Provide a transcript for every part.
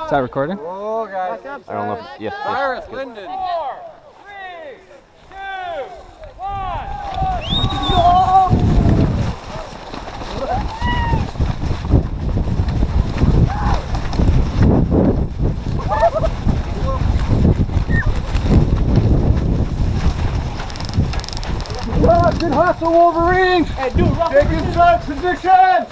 Is that recording? Oh, guys. I don't know. Yes. Iris, Linden. 4, 3, 2, 1. Good hustle, Wolverines! Hey, dude, take inside positions!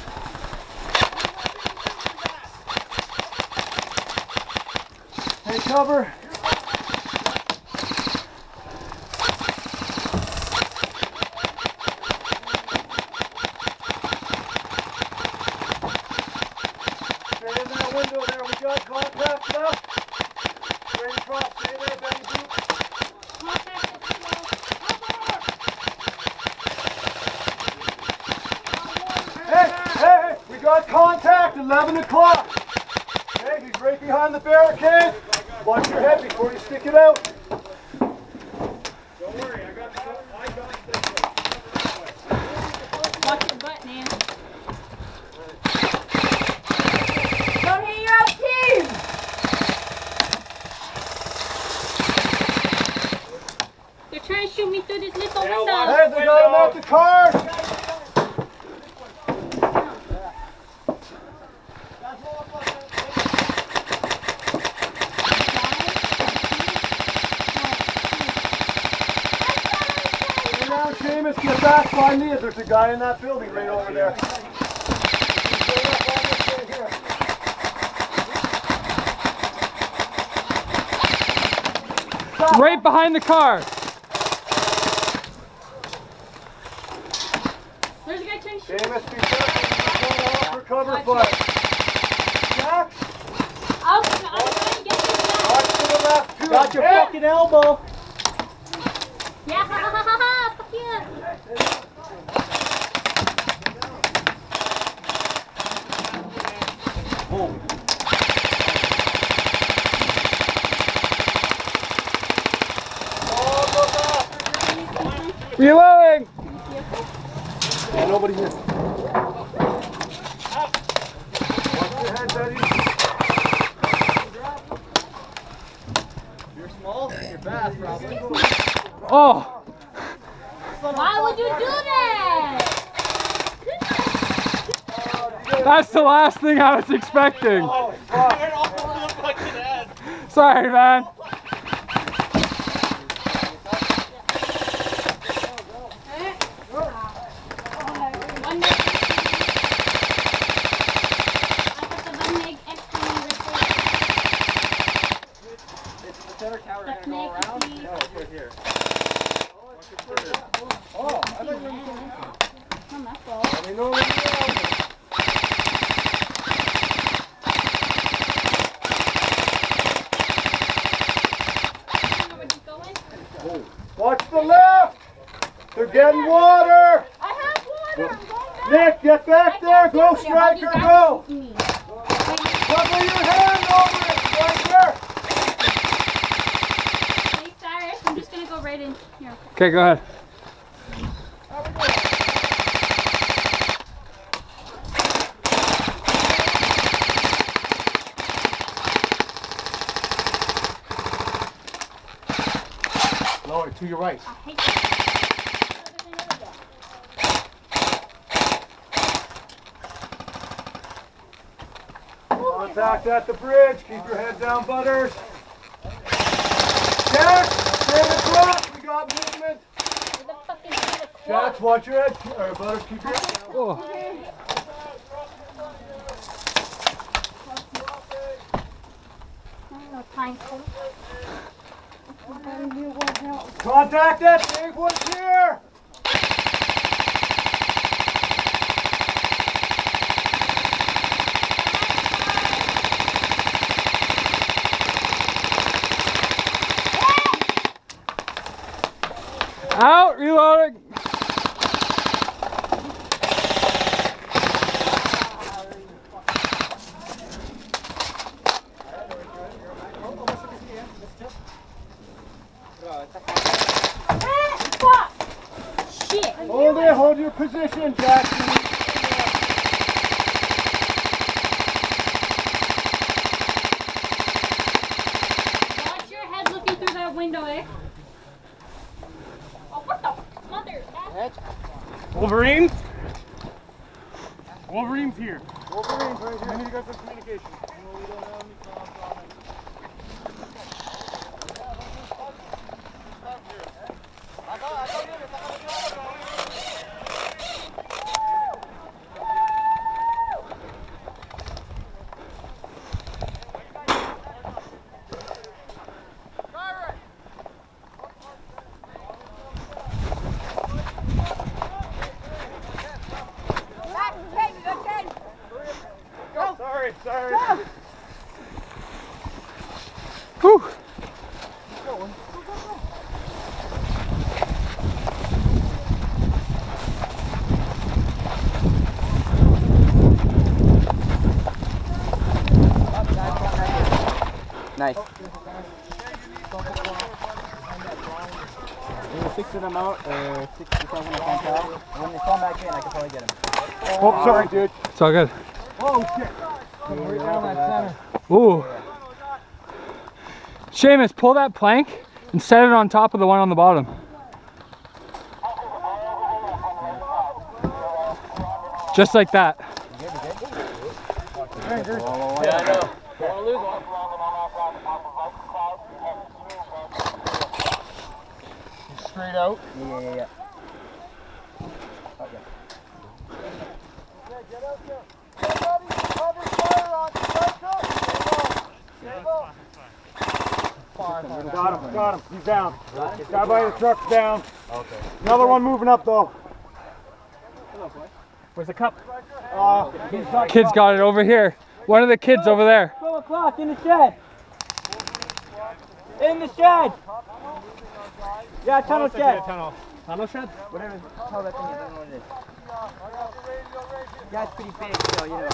Take cover. Stay in that window there. We got contact left. Straight across. Stay there, Benny Brooke. Hey, we got contact, 11 o'clock. Okay, he's right behind the barricade. Watch your head before you stick it out. Don't worry, I got this one. Watch your butt, man. Don't hit your own team! They're trying to shoot me through this little window. Hey, they got him out the car. Shamus, get back by me. There's a guy in that building right over there. Right behind the car. There's a guy trying to shoot. Shamus, be careful. You're going off for cover fire. Jack, I'm trying to get this guy. watch to the left too. Got your fucking elbow. Yeah, ha ha ha ha, fuck yeah. Reloading. Yeah, nobody here. Watch your head, buddy. You're small, you're fast, probably. Oh, Why would you do that? that's the last thing I was expecting. Oh, fuck. Sorry, man. Oh, I thought you were going to let me know when you're out. Watch the left! They're getting water! I have water! I'm going back. Nick, get back there! Go, Striker, go! Cover your hand over it! Right there! Hey, Cyrus, I'm just gonna go right in here. Okay, go ahead. Lower, to your right. I hate that. Contact at the bridge. Keep your head down, Butters. Jack, straight across. We got movement. Where the fuck is the Jack, watch your head. Or Butters, keep your head down. Oh. Contact that big one here. Out, reloading. Shit! Hold it, hold your position, Jackson. Wolverines? Wolverines here. Wolverines right here. I need to get some communication. Sorry. Whew. Nice. We're 60 them out, 60,000 I can't tell. When they come back in, I can probably get them. Oh, sorry, dude. It's all good. Oh, shit. Right down that center. Ooh. Shamus, pull that plank and set it on top of the one on the bottom. Just like that. Yeah, I know. Don't want to lose one. Straight out. Yeah. Okay. Get out there. Somebody cover fire on the Got him. He's down. Guy by the truck's down. Okay. Another one moving up though. Where's the cup? Kids got it over here. One of the kids over there. 12 o'clock in the shed. In the shed. Yeah, tunnel shed. Tunnel shed? Whatever tell that thing is, I don't know what it is. Yeah, it's pretty big, so you know.